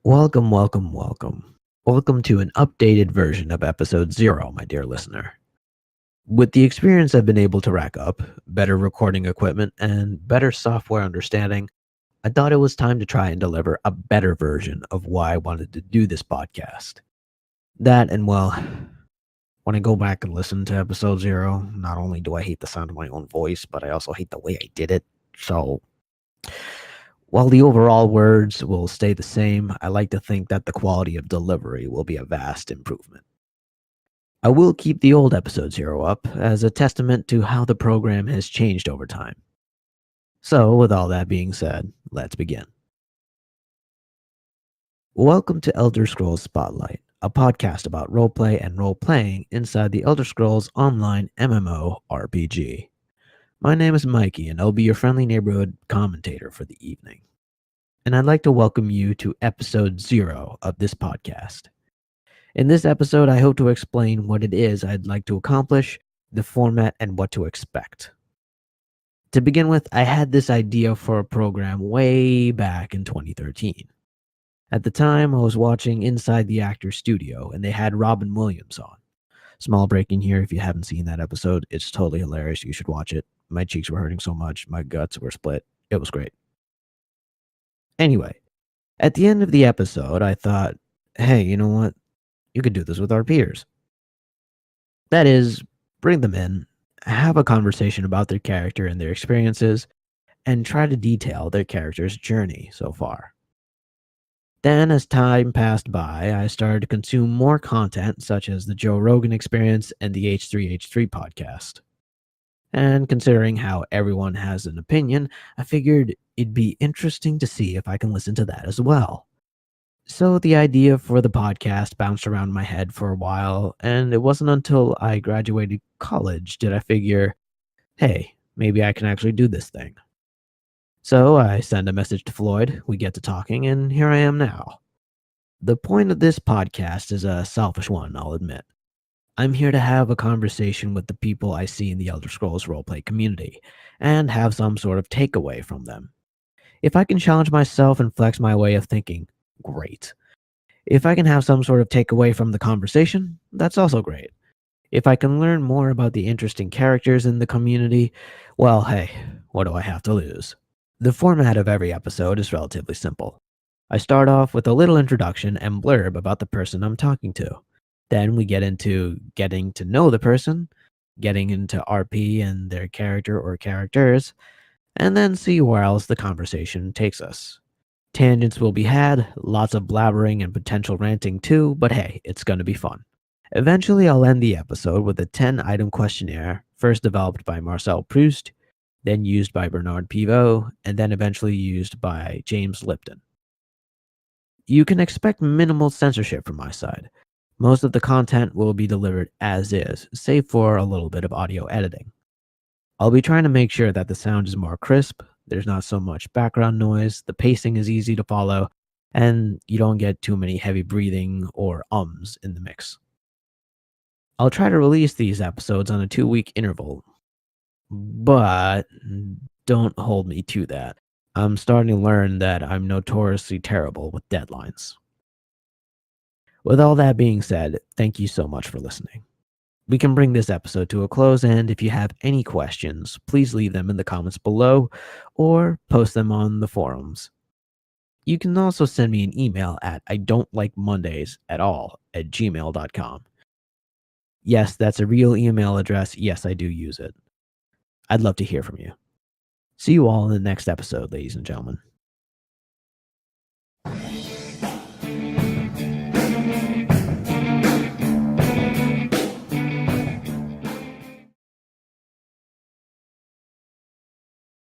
Welcome, welcome, welcome. Welcome to an updated version of episode 0, my dear listener. With the experience I've been able to rack up, better recording equipment, and better software understanding, I thought it was time to try and deliver a better version of why I wanted to do this podcast. That and well, when I go back and listen to episode 0, not only do I hate the sound of my own voice, but I also hate the way I did it. So while the overall words will stay the same, I like to think that the quality of delivery will be a vast improvement. I will keep the old episode 0 up as a testament to how the program has changed over time. So, with all that being said, let's begin. Welcome to Elder Scrolls Spotlight, a podcast about roleplay and role-playing inside the Elder Scrolls Online MMO-RPG. My name is Mikey, and I'll be your friendly neighborhood commentator for the evening. And I'd like to welcome you to episode 0 of this podcast. In this episode, I hope to explain what it is I'd like to accomplish, the format, and what to expect. To begin with, I had this idea for a program way back in 2013. At the time, I was watching Inside the Actors Studio, and they had Robin Williams on. Small breaking here, if you haven't seen that episode, it's totally hilarious. You should watch it. My cheeks were hurting so much, my guts were split. It was great. Anyway, at the end of the episode, I thought, hey, you know what? You could do this with our peers. That is, bring them in, have a conversation about their character and their experiences, and try to detail their character's journey so far. Then, as time passed by, I started to consume more content, such as the Joe Rogan Experience and the H3H3 podcast. And considering how everyone has an opinion, I figured it'd be interesting to see if I can listen to that as well. So the idea for the podcast bounced around my head for a while, and it wasn't until I graduated college did I figure, hey, maybe I can actually do this thing. So I send a message to Floyd, we get to talking, and here I am now. The point of this podcast is a selfish one, I'll admit. I'm here to have a conversation with the people I see in the Elder Scrolls roleplay community, and have some sort of takeaway from them. If I can challenge myself and flex my way of thinking, great. If I can have some sort of takeaway from the conversation, that's also great. If I can learn more about the interesting characters in the community, well, hey, what do I have to lose? The format of every episode is relatively simple. I start off with a little introduction and blurb about the person I'm talking to. Then we get into getting to know the person, getting into RP and their character or characters, and then see where else the conversation takes us. Tangents will be had, lots of blabbering and potential ranting too, but hey, it's going to be fun. Eventually, I'll end the episode with a 10-item questionnaire, first developed by Marcel Proust, then used by Bernard Pivot, and then eventually used by James Lipton. You can expect minimal censorship from my side. Most of the content will be delivered as is, save for a little bit of audio editing. I'll be trying to make sure that the sound is more crisp, there's not so much background noise, the pacing is easy to follow, and you don't get too many heavy breathing or ums in the mix. I'll try to release these episodes on a 2-week interval, but don't hold me to that. I'm starting to learn that I'm notoriously terrible with deadlines. With all that being said, thank you so much for listening. We can bring this episode to a close, and if you have any questions, please leave them in the comments below or post them on the forums. You can also send me an email at idon'tLikeMondays@gmail.com. Yes, that's a real email address. Yes, I do use it. I'd love to hear from you. See you all in the next episode, ladies and gentlemen.